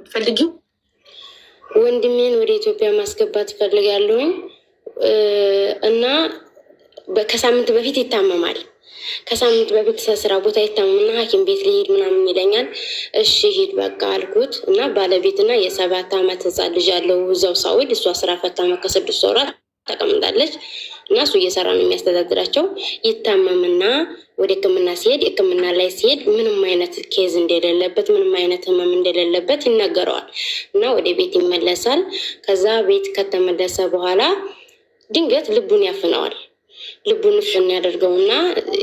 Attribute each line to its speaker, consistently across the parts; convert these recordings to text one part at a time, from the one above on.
Speaker 1: የምትፈልጊው?
Speaker 2: ወንድሜን ወደ ኢትዮጵያ ማስገባት እፈልጋለሁኝ እና ከሳምንት በፊት ይታመማል። ከሳምንት በፊት ስራ ቦታ ይታመምና ሐኪም ቤት ሊሄድ ምናምን ይለኛል። እሺ ሂድ በቃ አልኩት እና ባለቤትና የ7 ዓመት ህፃን ልጅ አለው እዛው ሳውዲ። እሷ ስራ ፈታ ከ6 ወራት ተቀምጣለች እና እሱ እየሰራ ነው የሚያስተዳድራቸው። ይታመምና ወደ ሕክምና ሲሄድ ሕክምና ላይ ሲሄድ ምንም አይነት ኬዝ እንደሌለበት ምንም አይነት ህመም እንደሌለበት ይነገረዋል እና ወደ ቤት ይመለሳል። ከዛ ቤት ከተመለሰ በኋላ ድንገት ልቡን ያፍነዋል። ልቡን ፍን ያደርገውና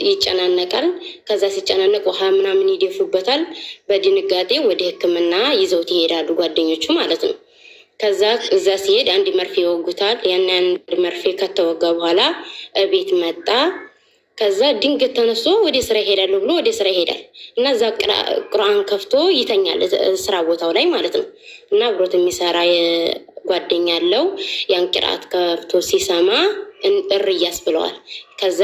Speaker 2: ይጨናነቃል። ከዛ ሲጨናነቅ ውሃ ምናምን ይደፉበታል። በድንጋጤ ወደ ሕክምና ይዘውት ይሄዳሉ ጓደኞቹ ማለት ነው። ከዛ እዛ ሲሄድ አንድ መርፌ ይወጉታል። ያን አንድ መርፌ ከተወጋ በኋላ ቤት መጣ። ከዛ ድንገት ተነስቶ ወደ ስራ ይሄዳለሁ ብሎ ወደ ስራ ይሄዳል እና እዛ ቁርአን ከፍቶ ይተኛል ስራ ቦታው ላይ ማለት ነው። እና አብሮት የሚሰራ ጓደኛ አለው። ያን ቂርአት ከፍቶ ሲሰማ እርያስ ብለዋል። ከዛ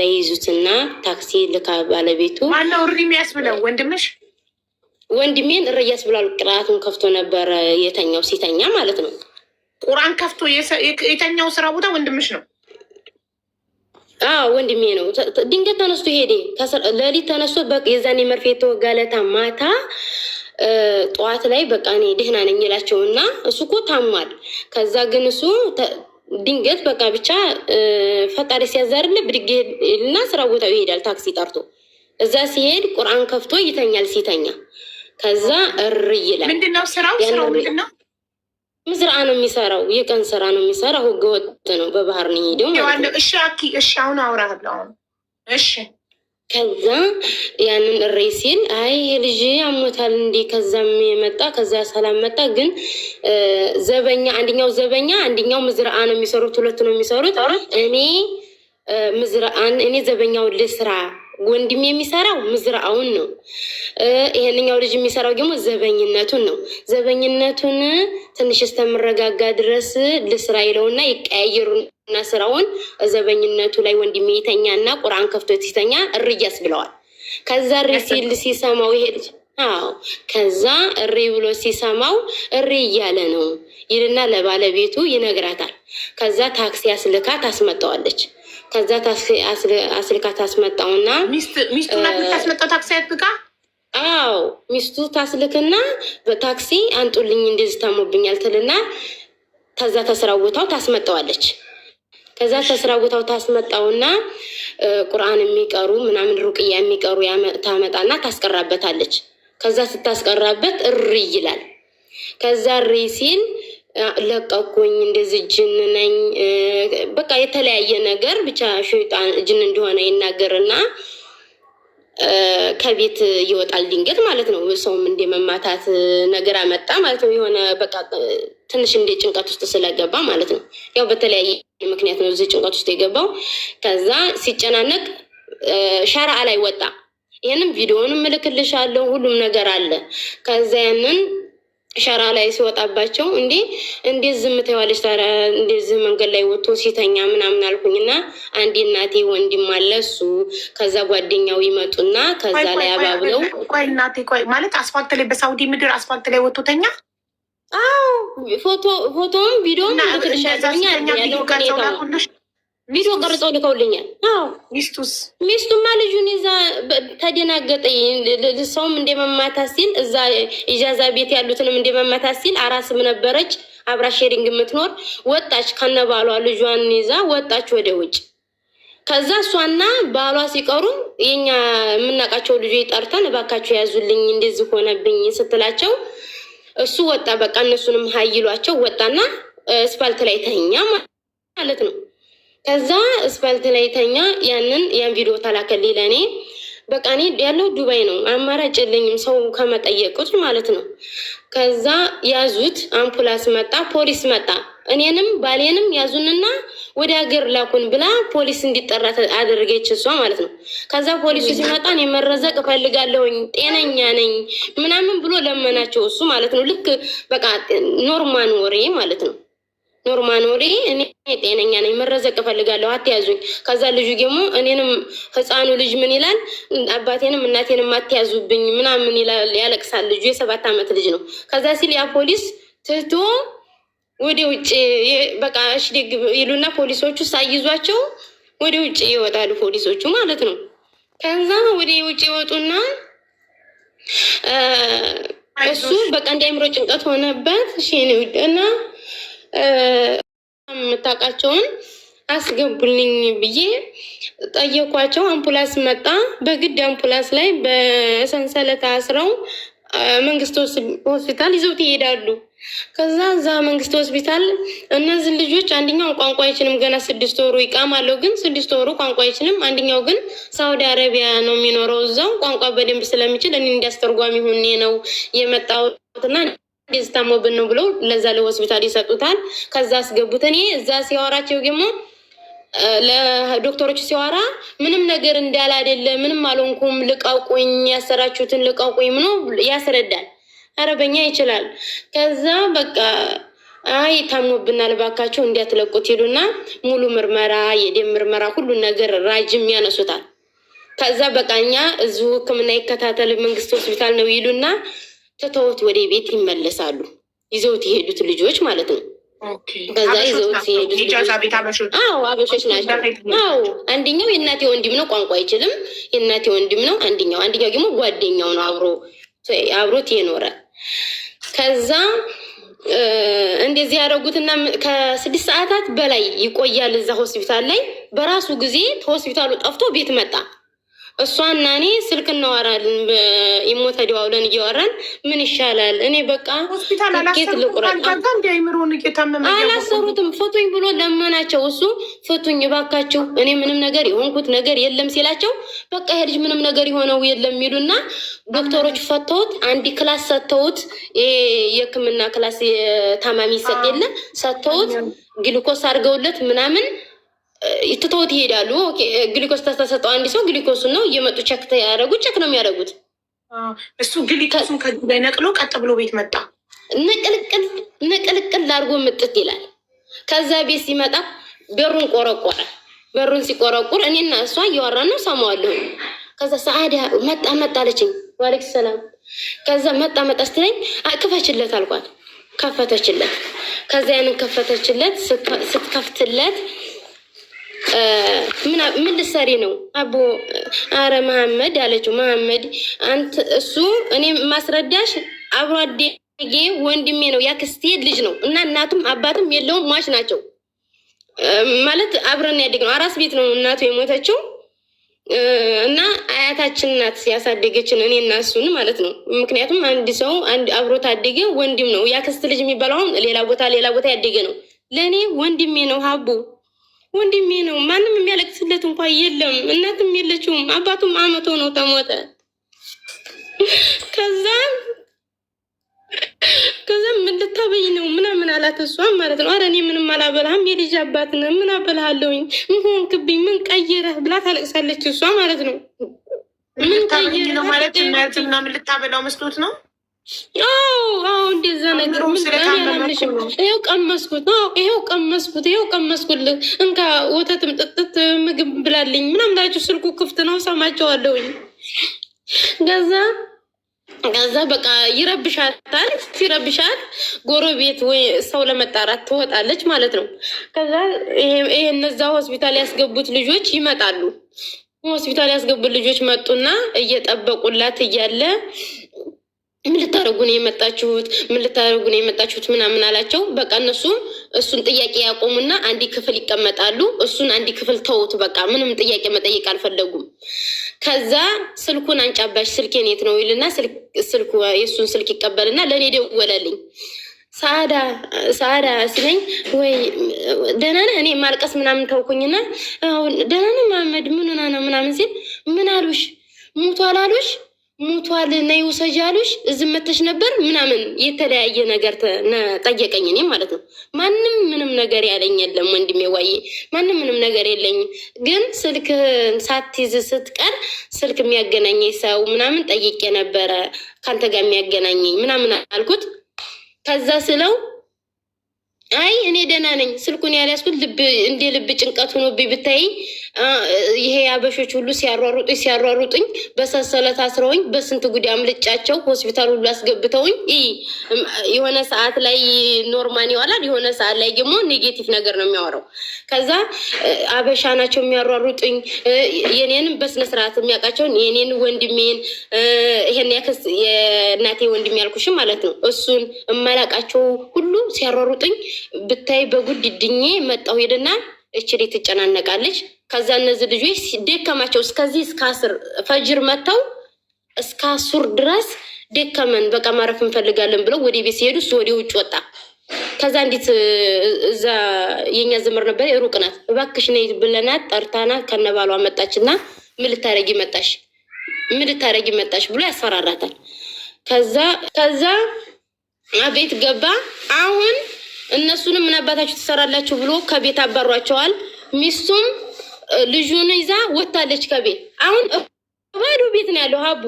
Speaker 2: ይይዙትና ታክሲ ልካ ባለቤቱ
Speaker 1: ማነው እሪ የሚያስብለው? ወንድምሽ?
Speaker 2: ወንድሜን እርያስ ብሏል። ቂርአቱን ከፍቶ ነበረ የተኛው ሲተኛ ማለት ነው።
Speaker 1: ቁርአን ከፍቶ የተኛው ስራ ቦታ ወንድምሽ ነው?
Speaker 2: ወንድሜ ነው። ድንገት ተነስቶ ሄደ። ሌሊት ተነስቶ የዛኔ መርፌ የተወጋለታ ማታ ጠዋት ላይ በቃ እኔ ደህና ነኝ ይላቸውና እሱ እኮ ታሟል። ከዛ ግን እሱ ድንገት በቃ ብቻ ፈጣሪ ሲያዛርል ብድግ እና ስራ ቦታው ይሄዳል ታክሲ ጠርቶ። እዛ ሲሄድ ቁርአን ከፍቶ ይተኛል። ሲተኛ ከዛ እር ይላል።
Speaker 1: ምንድነው ስራው? ስራው ምንድነው?
Speaker 2: ምዝርዓ ነው የሚሰራው። የቀን ስራ ነው የሚሰራው። ህገ ወጥ ነው። በባህር ነው ሄደው ማለት ነው።
Speaker 1: እሺ አሁን አውራለሁ። እሺ
Speaker 2: ከዛ ያንን እሬ ሲል አይ ልጅ አሞታል እንዴ? ከዛም የመጣ ከዛ ሰላም መጣ። ግን ዘበኛ አንደኛው ዘበኛ አንደኛው ምዝርዓ ነው የሚሰሩት። ሁለቱ ነው የሚሰሩት። እኔ ዘበኛውን ልስራ፣ ወንድም የሚሰራው ምዝርዓውን ነው። ይሄንኛው ልጅ የሚሰራው ደግሞ ዘበኝነቱን ነው። ዘበኝነቱን ትንሽ እስተምረጋጋ ድረስ ልስራ ይለውና ይቀያየሩና ስራውን ዘበኝነቱ ላይ ወንድሜ ይተኛና ቁርአን ከፍቶ ሲተኛ እርያስ ብለዋል። ከዛ እሪ ሲል ሲሰማው ይሄ ልጅ ከዛ እሪ ብሎ ሲሰማው እሪ እያለ ነው ይልና ለባለቤቱ ይነግራታል። ከዛ ታክሲ አስልካ ታስመጣዋለች። ከዛ ታክሲ አስልካ ታስመጣውና
Speaker 1: ሚስቱ ናት ታስመጣው ታክሲ አትካ
Speaker 2: ሚስቱ ታስልክና በታክሲ አንጡልኝ እንደዚህ ታሞብኛል ትልና ከዛ ተስራ ቦታው ታስመጣዋለች። ከዛ ተስራ ቦታው ታስመጣውና ቁርአን የሚቀሩ ምናምን ሩቅያ የሚቀሩ ታመጣና ታስቀራበታለች። ከዛ ስታስቀራበት እሪ ይላል። ከዛ እሪ ሲል ለቀኩኝ እንደዚህ ጅን ነኝ በቃ የተለያየ ነገር ብቻ ሸይጣን ጅን እንደሆነ ይናገርና ከቤት ይወጣል ድንገት ማለት ነው። ሰውም እንደ መማታት ነገር አመጣ ማለት ነው። የሆነ በቃ ትንሽ እንደ ጭንቀት ውስጥ ስለገባ ማለት ነው። ያው በተለያየ ምክንያት ነው እዚህ ጭንቀት ውስጥ የገባው። ከዛ ሲጨናነቅ ሸርዓ ላይ ወጣ። ይህንም ቪዲዮንም እልክልሻለሁ ሁሉም ነገር አለ። ከዛ ያንን ሸራ ላይ ሲወጣባቸው እንዴት ዝም ትይዋለች ታዲያ እንደዚህ መንገድ ላይ ወጥቶ ሲተኛ ምናምን አልኩኝና አንዴ እናቴ ወንድም አለ እሱ ከዛ ጓደኛው ይመጡና ከዛ ላይ አባብለው
Speaker 1: ቆይ እናቴ ቆይ ማለት አስፋልት ላይ በሳውዲ ምድር አስፋልት ላይ ወጥቶ ተኛ?
Speaker 2: ፎቶም ቪዲዮም ልክልሻለሁኛ ያለው ቪዲዮ ቀርጸው ልከውልኛል። ሚስቱማ ልጁን ይዛ ተደናገጠ። ሰውም እንደመማታት ሲል እዛ ኢጃዛ ቤት ያሉትንም እንደመማታት ሲል አራስም ነበረች አብራ ሼሪንግ የምትኖር ወጣች ከነባሏ ልጇን ይዛ ወጣች ወደ ውጭ። ከዛ እሷና ባሏ ሲቀሩ የኛ የምናውቃቸው ልጆች ጠርተን እባካቸው ያዙልኝ እንደዚህ ሆነብኝ ስትላቸው እሱ ወጣ። በቃ እነሱንም ሀይሏቸው ወጣና አስፋልት ላይ ተኛ ማለት ነው። ከዛ አስፋልት ላይ ተኛ። ያን ቪዲዮ ተላከልኝ ለኔ። በቃ እኔ ያለው ዱባይ ነው፣ አማራጭ የለኝም ሰው ከመጠየቁት ማለት ነው። ከዛ ያዙት፣ አምፑላንስ መጣ፣ ፖሊስ መጣ። እኔንም ባሌንም ያዙንና ወደ ሀገር ላኩን ብላ ፖሊስ እንዲጠራ አደረገች እሷ ማለት ነው። ከዛ ፖሊሱ ሲመጣ እኔ መረዘቅ እፈልጋለሁኝ ጤነኛ ነኝ ምናምን ብሎ ለመናቸው እሱ ማለት ነው። ልክ በቃ ኖርማል ወሬ ማለት ነው። ኖርማል ወሬ እኔ ጤነኛ ነኝ፣ መረዘቅ እፈልጋለሁ፣ አትያዙኝ። ከዛ ልጁ ደግሞ እኔንም ህፃኑ ልጅ ምን ይላል? አባቴንም እናቴንም አትያዙብኝ ምናምን ይላል፣ ያለቅሳል። ልጁ የ7 ዓመት ልጅ ነው። ከዛ ሲል ያ ፖሊስ ትቶ ወደ ውጭ በቃ እሺ ደግ ይሉና ፖሊሶቹ ሳይዟቸው ወደ ውጭ ይወጣሉ፣ ፖሊሶቹ ማለት ነው። ከዛ ወደ ውጭ ይወጡና እሱ በቃ እንደ አእምሮ ጭንቀት ሆነበት። እሺ እና የምታውቃቸውን አስገቡልኝ ብዬ ጠየኳቸው። አምቡላንስ መጣ። በግድ አምቡላንስ ላይ በሰንሰለት አስረው መንግስት ሆስፒታል ይዘውት ይሄዳሉ። ከዛ እዛ መንግስት ሆስፒታል እነዚህ ልጆች አንደኛው ቋንቋ አይችልም፣ ገና 6 ወሩ ይቃማለው፣ ግን 6 ወሩ ቋንቋ አይችልም። አንደኛው ግን ሳውዲ አረቢያ ነው የሚኖረው፣ እዛው ቋንቋ በደንብ ስለሚችል እኔ እንዲያስተርጓሚ ሆኜ ነው የመጣሁትና እንደዚህ ታሞብን ነው ብለው ለዛ ለሆስፒታል ይሰጡታል። ከዛ አስገቡት። እኔ እዛ ሲያወራቸው ደግሞ ለዶክተሮች ሲያወራ ምንም ነገር እንዳለ አይደለ፣ ምንም አልሆንኩም፣ ልቀቁኝ፣ ያሰራችሁትን ልቀቁኝ ምኖ ያስረዳል። አረበኛ ይችላል። ከዛ በቃ አይ ታሞብናል እባካችሁ እንዲያትለቁት ይሉና ሙሉ ምርመራ፣ የደም ምርመራ፣ ሁሉን ነገር ራጅም ያነሱታል። ከዛ በቃ እኛ እዚሁ ሕክምና ይከታተል መንግስት ሆስፒታል ነው ይሉና ትተውት ወደ ቤት ይመለሳሉ። ይዘውት የሄዱት ልጆች ማለት ነው። ከዛ ይዘውት የሄዱት አበሾች ናቸው። አዎ አንደኛው የእናቴ ወንድም ነው፣ ቋንቋ አይችልም፣ የእናቴ ወንድም ነው። አንደኛው ደግሞ ጓደኛው ነው፣ አብሮት የኖረ። ከዛ እንደዚህ ያደረጉትና ከ6 ሰዓታት በላይ ይቆያል እዛ ሆስፒታል ላይ። በራሱ ጊዜ ከሆስፒታሉ ጠፍቶ ቤት መጣ። እሷና እኔ ስልክ እናወራለን፣ ኢሞታ ደዋውለን እያወራን ምን ይሻላል፣ እኔ በቃ ትኬት ልቁረጥ። አላሰሩትም፣ ፍቱኝ ብሎ ለመናቸው። እሱ ፍቱኝ እባካችሁ፣ እኔ ምንም ነገር የሆንኩት ነገር የለም ሲላቸው፣ በቃ ይሄ ልጅ ምንም ነገር የሆነው የለም የሚሉና ዶክተሮች ፈተውት አንድ ክላስ ሰጥተውት፣ የሕክምና ክላስ ታማሚ ይሰጥ የለ ሰጥተውት ግሉኮስ አድርገውለት ምናምን ትተውት ይሄዳሉ። ግሊኮስ ተሰጠው አንድ ሰው ግሊኮሱን ነው እየመጡ ቸክ ያደረጉት፣ ቸክ ነው የሚያደርጉት።
Speaker 1: እሱ ግሊኮሱን ከዚህ ላይ ነቅሎ ቀጥ ብሎ ቤት መጣ። ነቅልቅል አድርጎ ምጥት ይላል። ከዛ ቤት ሲመጣ በሩን ቆረቆረ። በሩን ሲቆረቁር እኔና እሷ እያወራን ነው፣ ሰማዋለሁ። ከዛ ሰዓዳ መጣ አለችኝ። ዋሌክ ሰላም። ከዛ መጣ ስትለኝ ክፈችለት አልኳት። ከፈተችለት። ከዛ ያንን ከፈተችለት። ስትከፍትለት ምን ልትሰሪ ነው አቦ? አረ መሐመድ አለችው። መሐመድ አንተ እሱ እኔ ማስረዳሽ አብሮ አደጌ ወንድሜ ነው፣ ያክስቴ ልጅ ነው እና እናቱም አባትም የለውም፣ ሟች ናቸው ማለት አብረን ያደግነው። አራስ ቤት ነው እናቱ የሞተችው እና አያታችን ናት ያሳደገችን እኔ እና እሱን ማለት ነው። ምክንያቱም አንድ ሰው አብሮ ታደገ ወንድም ነው። ያክስት ልጅ የሚባለው ሌላ ቦታ ያደገ ነው። ለእኔ ወንድሜ ነው ሀቡ፣ ወንድሜ ነው። ማንም የሚያለቅስለት እንኳን የለም። እናትም የለችውም። አባቱም አመቶ ነው ተሞተ። ከዛ ምን ልታበይ ነው ምናምን አላት። እሷም ማለት ነው አረ እኔ ምንም አላበላህም፣ የልጅ አባት ነህ፣ ምን አበላሃለሁኝ፣ ምን ሆንክብኝ፣ ምን ቀየረህ ብላ ታለቅሳለች። እሷ ማለት ነው ምን ቀየረህ ነው ማለት እናትና ምን ልታበላው መስሎት ነው።
Speaker 2: አዎ እንደዛ ነገር ምንያምንሽም። ይኸው ቀመስኩልህ፣ እንካ ወተትም ጥጥት ምግብ ብላልኝ ምናምን ላችሁ። ስልኩ ክፍት ነው፣ ሰማቸዋለሁኝ። ከዛ በቃ ይረብሻታል። ሲረብሻት ጎረቤት ወይ ሰው ለመጣራት ትወጣለች ማለት ነው። ከዛ ይሄ እነዛ ሆስፒታል ያስገቡት ልጆች ይመጣሉ። ሆስፒታል ያስገቡት ልጆች መጡና እየጠበቁላት እያለ ምን ልታደርጉ ነው የመጣችሁት ምናምን አላቸው። በቃ እነሱ እሱን ጥያቄ ያቆሙና አንድ ክፍል ይቀመጣሉ። እሱን አንድ ክፍል ተውት፣ በቃ ምንም ጥያቄ መጠየቅ አልፈለጉም። ከዛ ስልኩን አንጫባሽ፣ ስልኬን የት ነው ይልና የእሱን ስልክ ይቀበልና ለእኔ ደወለልኝ። ሰዓዳ ሲለኝ ወይ ደህና ነህ? እኔ ማልቀስ ምናምን ተውኩኝና ደህና ነህ መሐመድ ምን ሆና ነው ምናምን ሲል ምን አሉሽ? ሙቷል አሉሽ? ሙቷል ነይ ውሰጂ አሉሽ? እዚህ መተሽ ነበር ምናምን የተለያየ ነገር ጠየቀኝ። እኔ ማለት ነው ማንም ምንም ነገር ያለኝ የለም ወንድሜ፣ ዋዬ ማንም ምንም ነገር የለኝም። ግን ስልክ ሳትይዝ ስትቀር ስልክ የሚያገናኘኝ ሰው ምናምን ጠይቄ ነበረ፣ ካንተ ጋር የሚያገናኘኝ ምናምን አልኩት። ከዛ ስለው አይ እኔ ደህና ነኝ። ስልኩን ያልያዝኩት እንደ ልብ ጭንቀት ሆኖብኝ ብታይ ይሄ አበሾች ሁሉ ሲያሯሩጡኝ በሰንሰለት አስረውኝ በስንት ጉድ አምልጫቸው ሆስፒታል ሁሉ አስገብተውኝ የሆነ ሰዓት ላይ ኖርማን ይዋላል፣ የሆነ ሰዓት ላይ ደግሞ ኔጌቲቭ ነገር ነው የሚያወራው። ከዛ አበሻ ናቸው የሚያሯሩጡኝ። የኔንም በስነስርዓት የሚያውቃቸውን የኔን ወንድሜን ይሄን ያክስ የእናቴ ወንድሜ ያልኩሽም ማለት ነው እሱን የማላውቃቸው ሁሉ ሲያሯሩጡኝ ብታይ በጉድ ድኜ መጣሁ። ሄድና እችሌ ትጨናነቃለች። ከዛ እነዚህ ልጆች ደከማቸው። እስከዚህ እስከ 10 ፈጅር መጥተው እስከ 10 ድረስ ደከመን፣ በቃ ማረፍ እንፈልጋለን ብለው ወደ ቤት ሲሄዱ እሱ ወደ ውጭ ወጣ። ከዛ እንዴት እዛ የኛ ዘመር ነበር ሩቅ ናት፣ እባክሽ ነይ ብለናት ጠርታናት ከነባሏ መጣችና ምን ልታረጊ መጣሽ ብሎ ያስፈራራታል። ከዛ ቤት ገባ። አሁን እነሱንም ምን አባታችሁ ትሰራላችሁ ብሎ ከቤት አባሯቸዋል። ሚስቱም ልጁን ይዛ ወታለች ከቤት። አሁን ባዶ ቤት ነው ያለው ሀቡ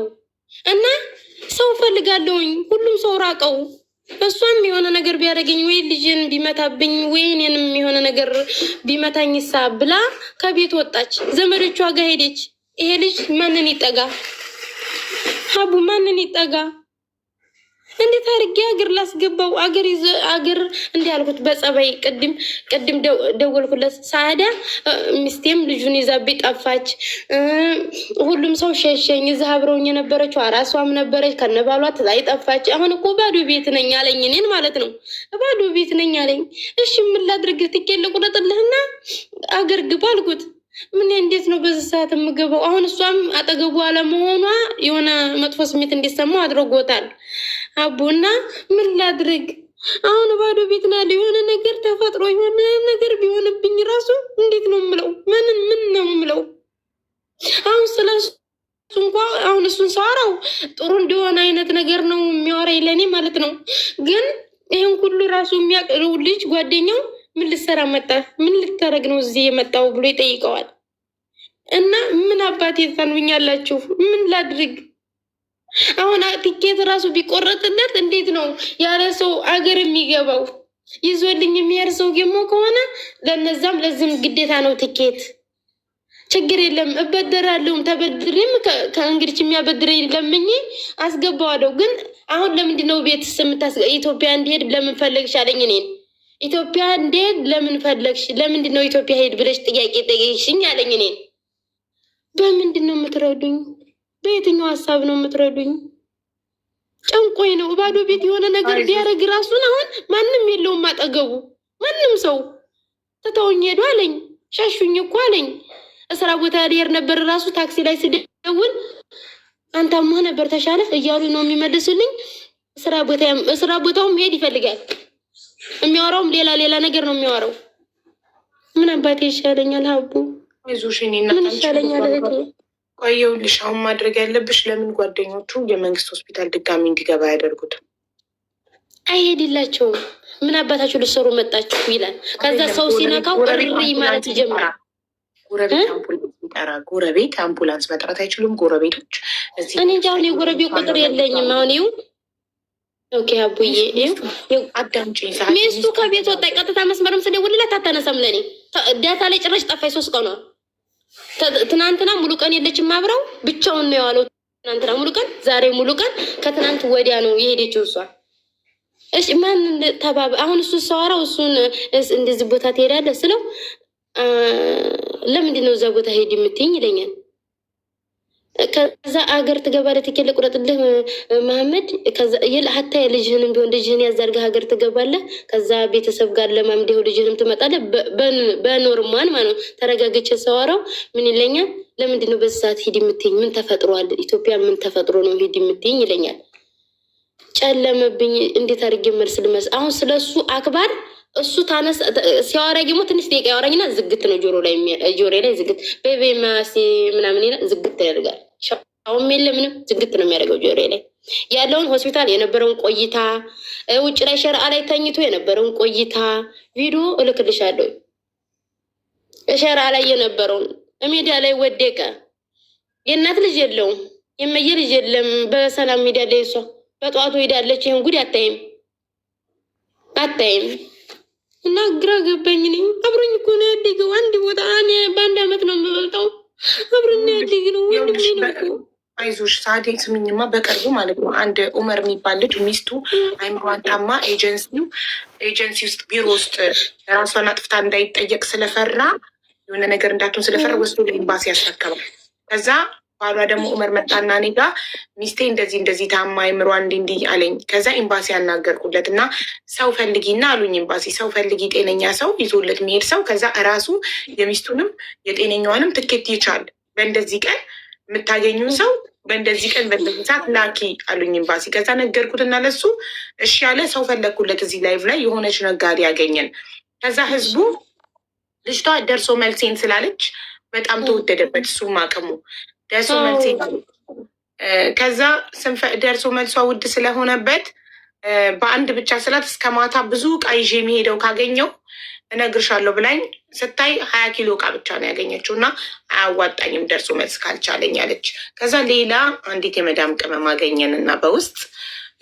Speaker 2: እና ሰው ፈልጋለሁኝ። ሁሉም ሰው ራቀው። እሷም የሆነ ነገር ቢያደርገኝ ወይ ልጅን ቢመታብኝ ወይ እኔንም የሆነ ነገር ቢመታኝ ሳ ብላ ከቤት ወጣች። ዘመዶቿ ጋር ሄደች። ይሄ ልጅ ማንን ይጠጋ ሀቡ? ማንን ይጠጋ? እንዴት አድርጌ አገር ላስገባው? አገር እንዲህ ያልኩት በጸባይ ቅድም ደወልኩለት። ሳዳ ሚስቴም ልጁን ይዛብኝ ጠፋች። ሁሉም ሰው ሸሸኝ። እዛ አብረውኝ የነበረችው አራሷም ነበረች ከነባሏ ትላይ ጠፋች። አሁን እኮ ባዶ ቤት ነኝ አለኝ። እኔን ማለት ነው ባዶ ቤት ነኝ አለኝ። እሺ ምን ላድርግ? ትኬት ልቁረጥልህና አገር ግባ አልኩት። ምን እንዴት ነው በዚህ ሰዓት የምገባው? አሁን እሷም አጠገቡ አለመሆኗ የሆነ መጥፎ ስሜት እንዲሰማው አድርጎታል አቡና ምን ላድርግ? አሁን ባዶ ቤት ናለ። የሆነ ነገር ተፈጥሮ የሆነ ነገር ቢሆንብኝ ራሱ እንዴት ነው የምለው? ምን ነው የምለው? አሁን ስለሱ እንኳ አሁን እሱን ሳወራው ጥሩ እንደሆነ አይነት ነገር ነው የሚያወራኝ ለእኔ ማለት ነው። ግን ይህን ሁሉ ራሱ የሚያቀርቡ ልጅ ጓደኛው ምን ልሰራ መጣ? ምን ልታደርግ ነው እዚህ የመጣው ብሎ ይጠይቀዋል። እና ምን አባቴ ታንኛላችሁ? ምን ላድርግ? አሁን ቲኬት ራሱ ቢቆረጥለት እንዴት ነው ያለ ሰው አገር የሚገባው? ይዞልኝ የሚሄድ ሰው ደግሞ ከሆነ ለነዛም ለዚህም ግዴታ ነው ቲኬት። ችግር የለም እበደራለሁም፣ ተበድሬም ከእንግዲህ የሚያበድረኝ ለምኜ አስገባዋለሁ። ግን አሁን ለምንድን ነው ቤት ኢትዮጵያ እንዲሄድ ለምን ፈለግሽ አለኝ። እኔን ኢትዮጵያ እንዲሄድ ለምን ፈለግሽ? ለምንድን ነው ኢትዮጵያ ሄድ ብለሽ ጥያቄ ጠየቅሽኝ አለኝ። እኔን በምንድን ነው የምትረዱኝ? በየትኛው ሀሳብ ነው የምትረዱኝ? ጨንቆኝ ነው። ባዶ ቤት የሆነ ነገር ቢያደርግ ራሱን አሁን ማንም የለውም አጠገቡ። ማንም ሰው ትተውኝ ሄዱ አለኝ። ሸሹኝ እኮ አለኝ። እስራ ቦታ ሊሄድ ነበር ራሱ ታክሲ ላይ ስደውል አንተማ ነበር ተሻለ እያሉ ነው የሚመልሱልኝ። እስራ ቦታውም ሄድ ይፈልጋል። የሚያወራውም ሌላ ነገር ነው የሚያወራው። ምን አባቴ ይሻለኛል ሀቡ? ምን ይሻለኛል እህቴ?
Speaker 3: ቆየውልሽ። አሁን ማድረግ ያለብሽ ለምን ጓደኞቹ የመንግስት ሆስፒታል ድጋሚ እንዲገባ ያደርጉትም?
Speaker 2: አይሄድላቸውም። ምን አባታችሁ ልትሰሩ መጣችሁ ይላል። ከዛ ሰው ሲነካው እሪ ማለት ይጀምራል።
Speaker 3: ጎረቤት አምቡላንስ መጥራት አይችሉም? ጎረቤቶች
Speaker 2: እኔ እንጃ። አሁን የጎረቤት ቁጥር የለኝም። አሁን ይኸው ኦኬ አቡዬ
Speaker 3: አዳምጪ።
Speaker 2: ሚስቱ ከቤት ወጣ። ቀጥታ መስመርም ስደውልላት አታነሳም። ለእኔ ዳታ ላይ ጭራሽ ጠፋኝ። 3 ቀኗ። ትናንትና ሙሉ ቀን የለችም፣ አብረው ብቻውን ነው የዋለው። ትናንትና ሙሉ ቀን፣ ዛሬ ሙሉ ቀን። ከትናንት ወዲያ ነው የሄደችው እሷ። እሺ ማን አሁን እሱ ሰዋራው እሱን እንደዚህ ቦታ ትሄዳለህ ስለው ለምንድን ነው እዛ ቦታ ሄድ የምትይኝ ይለኛል። ከዛ አገር ትገባለህ ትኬት ልቁረጥልህ መሀመድ። ከዛ ሀታ የልጅህንም ቢሆን ልጅህን ያዛርገህ ሀገር ትገባለህ። ከዛ ቤተሰብ ጋር ለማምደው ልጅህንም ትመጣለህ። በኖርማን ማለት ነው። ተረጋግቼ ሰዋራው ምን ይለኛል? ለምንድን ነው በዚህ ሰዓት ሂድ የምትይኝ? ምን ተፈጥሯል? ኢትዮጵያ ምን ተፈጥሮ ነው ሂድ የምትይኝ ይለኛል። ጨለመብኝ። እንዴት አድርጌ መልስ ልመስ? አሁን ስለሱ አክባር እሱ ታነስ ሲያወራ ደግሞ ትንሽ ደቂቃ ያወራኝና ዝግት ነው ጆሮ ላይ ዝግት በቤማሲ ምናምን ዝግት ያደርጋል። ሻውም የለ ምንም ዝግት ነው የሚያደርገው ጆሮ ላይ ያለውን ሆስፒታል የነበረውን ቆይታ፣ ውጭ ላይ ሸርአ ላይ ተኝቶ የነበረውን ቆይታ ቪዲዮ እልክልሻለሁ። ሸርአ ላይ የነበረውን ሜዳ ላይ ወደቀ። የእናት ልጅ የለውም፣ የመየ ልጅ የለም። በሰላም ሜዳ ላይ እሷ በጠዋቱ ሄዳለች። ይህን ጉድ አታይም።
Speaker 1: እና ግራ ገባኝ። እኔ አብሮኝ እኮ ነው ያደገው አንድ ቦታ። እኔ በአንድ አመት ነው የምበልጠው። አብሮኝ ያደግ ነው ወንድሜ ነው እኮ።
Speaker 3: አይዞሽ ሳዴ ስምኝማ፣ በቅርቡ ማለት ነው አንድ ኡመር የሚባል ልጅ ሚስቱ አይምሯን ታማ ኤጀንሲ ውስጥ ቢሮ ውስጥ ራሷን አጥፍታ እንዳይጠየቅ ስለፈራ የሆነ ነገር እንዳትሆን ስለፈራ ወስዶ ለኤምባሲ ያስረከባል። ከዛ ባሏ ደግሞ ኡመር መጣና እኔ ጋ ሚስቴ እንደዚህ ታማ አይምሯ እንዲህ አለኝ። ከዛ ኤምባሲ ያናገርኩለት እና ሰው ፈልጊና አሉኝ። ኤምባሲ ሰው ፈልጊ፣ ጤነኛ ሰው ይዞለት የሚሄድ ሰው። ከዛ እራሱ የሚስቱንም የጤነኛዋንም ትኬት ይቻል በእንደዚህ ቀን የምታገኙ ሰው በእንደዚህ ቀን በእንደዚህ ሰዓት ላኪ አሉኝ ኤምባሲ። ከዛ ነገርኩትና ለሱ እሺ ያለ ሰው ፈለግኩለት። እዚህ ላይቭ ላይ የሆነች ነጋዴ ያገኘን። ከዛ ህዝቡ ልጅቷ ደርሶ መልሴን ስላለች በጣም ተወደደበት። እሱም አቅሙ ደርሶ መልሴን ከዛ ደርሶ መልሷ ውድ ስለሆነበት በአንድ ብቻ ስላት እስከ ማታ ብዙ እቃ ይዤ የሚሄደው ካገኘው እነግርሻለሁ ብላኝ ስታይ 20 ኪሎ እቃ ብቻ ነው ያገኘችው እና አያዋጣኝም ደርሶ መልስ ካልቻለኝ አለች። ከዛ ሌላ አንዲት የመዳም ቅመም አገኘን እና በውስጥ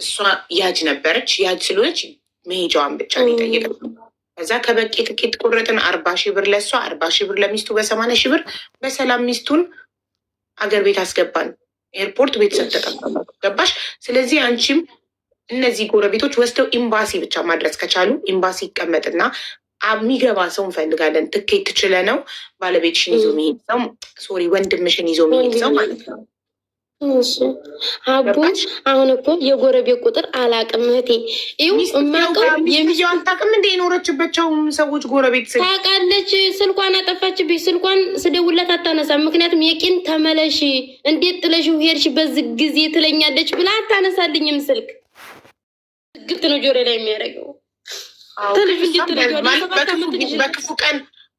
Speaker 3: እሷ ያጅ ነበረች። ያጅ ስለሆነች መሄጃዋን ብቻ ነው የጠየቀችው። ከዛ ከበቂ ትኬት ቁርጥን 40 ሺህ ብር ለእሷ 40 ሺህ ብር ለሚስቱ በ80 ሺህ ብር በሰላም ሚስቱን አገር ቤት አስገባን። ኤርፖርት ቤተሰብ ተቀበሉ። ገባሽ? ስለዚህ አንቺም እነዚህ ጎረቤቶች ወስደው ኤምባሲ ብቻ ማድረስ ከቻሉ ኤምባሲ ይቀመጥና የሚገባ ሰው እንፈልጋለን። ትኬት ትችለ ነው ባለቤትሽን ይዞ የሚሄድ ሰው ወንድምሽን ይዞ የሚሄድ ሰው ማለት ነው።
Speaker 1: አቡ አሁን እኮ የጎረቤት ቁጥር አላቅም እህቴ። ይኸው እማቀው
Speaker 3: የሚስጥየው አታውቅም እንደ የኖረችባቸውም ሰዎች ጎረቤት
Speaker 1: ታውቃለች። ስልኳን አጠፋችብኝ። ስልኳን ስደውላት አታነሳም። ምክንያቱም የቂን ተመለሽ እንዴት ጥለሽው ሄድሽ በዚህ ጊዜ ትለኛለች ብላ አታነሳልኝም ስልክ። ግብት ነው ጆሮ ላይ የሚያደርገው።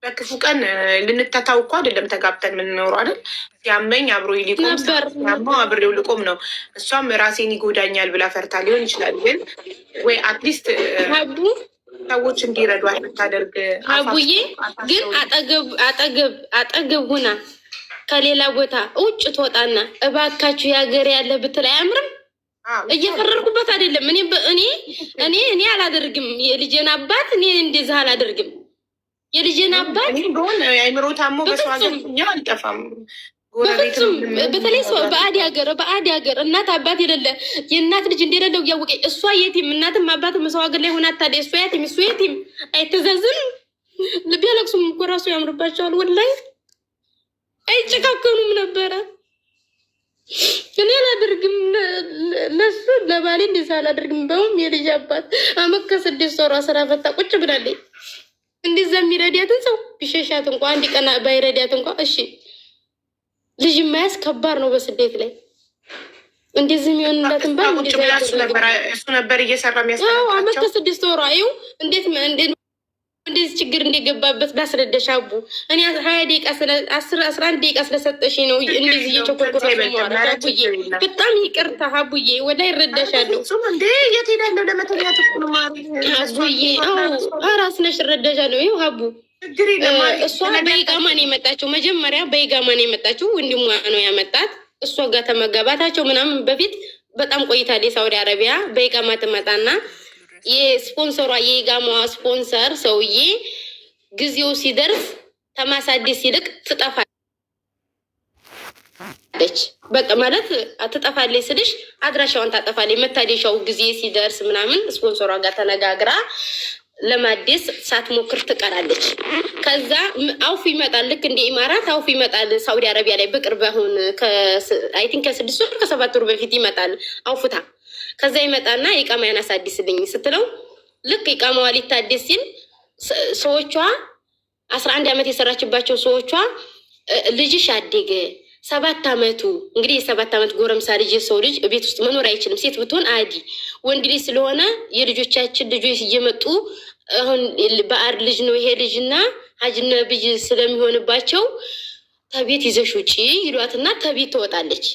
Speaker 3: በክፉ ቀን ልንተታው እኮ አይደለም ተጋብተን የምንኖረው አይደል? ሲያመኝ አብሮ ሊቆም ሲያማው አብሬው ልቆም ነው። እሷም ራሴን ይጎዳኛል ብላ ፈርታ ሊሆን ይችላል። ግን ወይ አትሊስት ሰዎች እንዲረዷት ብታደርግ።
Speaker 1: አቡዬ ግን አጠገብ ሁና ከሌላ ቦታ ውጭ ትወጣና እባካችሁ የሀገር ያለ ብትል አያምርም? እየፈረርኩበት አይደለም። እኔ አላደርግም። የልጄን አባት እኔ እንደዚህ አላደርግም። የልጄን አባት
Speaker 3: አይምሮ ታሞ በሰው ሀገር አልጠፋም።
Speaker 1: በፍጹም በተለይ ሰው በአዲ ሀገር እናት አባት የሌለ የእናት ልጅ እንደሌለው እያወቀኝ እሷ የቲም እናትም አባትም ሰው ሀገር ላይ ሆና ታዲያ እሷ የቲም እሱ የቲም አይተዛዝንም። ቢያለቅሱም እኮ ራሱ ያምርባቸዋል። ወላሂ አይጨካከኑም ነበረ። እኔ አላደርግም። ለሱ ለባሌ እንደዛ አላደርግም። በውም የልጅ አባት አመት ከ6 ወሯ ስራ ፈታ ቁጭ ብላለች። እንደዛ የሚረዳትን ሰው ቢሸሻት እንኳ አንድ ቀን ባይረዳት እንኳ እሺ። ልጅ ማያዝ ከባድ ነው በስደት ላይ። እንደዚህ የሚሆንላትን ባል
Speaker 3: እሱ ነበር እየሰራ የሚያስጠናቸው።
Speaker 1: አመት ከ6 ወሯ ይኸው እንደዚህ ችግር እንደገባበት ላስረዳሽ አቡ። እኔ 20 ደቂቃ 11 ደቂቃ ስለሰጠሽ ነው እንደዚህ እየቸኮልኩ አቡዬ። በጣም ይቅርታ አቡዬ፣ ወላሂ እረዳሻለሁ።
Speaker 3: እንዴ የት ሄዳለሁ ለመተኛት እኮ ነው
Speaker 1: አቡዬ። አራስ ነሽ፣ እረዳሻለሁ። ይኸው አቡ እሷ በኢቃማ ነው የመጣችው። መጀመሪያ በኢቃማ ነው የመጣችው። ወንድሟ ነው ያመጣት። እሷ ጋር ተመጋባታቸው ምናምን በፊት በጣም ቆይታለች። ሳውዲ አረቢያ በኢቃማ ትመጣና የስፖንሰሯ የኢቃማዋ ስፖንሰር ሰውዬ ጊዜው ሲደርስ ተማሳደስ ይልቅ ትጠፋለች። በቃ ማለት ትጠፋለች ስልሽ አድራሻዋን ታጠፋለች። መታደሻው ጊዜ ሲደርስ ምናምን ስፖንሰሯ ጋር ተነጋግራ ለማደስ ሳትሞክር ትቀራለች። ከዛ አውፍ ይመጣል። ልክ እንደ ኢማራት አውፍ ይመጣል ሳውዲ አረቢያ ላይ በቅርብ አሁን አይ ቲንክ ከ6 ወር ከ7 ወር በፊት ይመጣል አውፍታ። ከዛ ይመጣና ኢቃማ ያናሳድስልኝ ስትለው ልክ ኢቃማዋ ሊታደስ ሲል ሰዎቿ 11 ዓመት የሰራችባቸው ሰዎቿ ልጅሽ አደገ 7 ዓመቱ እንግዲህ የ7 ዓመት ጎረምሳ ልጅ ሰው ልጅ ቤት ውስጥ መኖር አይችልም። ሴት ብትሆን አዲ ወንድ ልጅ ስለሆነ የልጆቻችን ልጆች እየመጡ አሁን በአር ልጅ ነው ይሄ ልጅና ሀጅነ ብጅ ስለሚሆንባቸው ከቤት ይዘሽ ውጪ ይሏትና ከቤት ትወጣለች።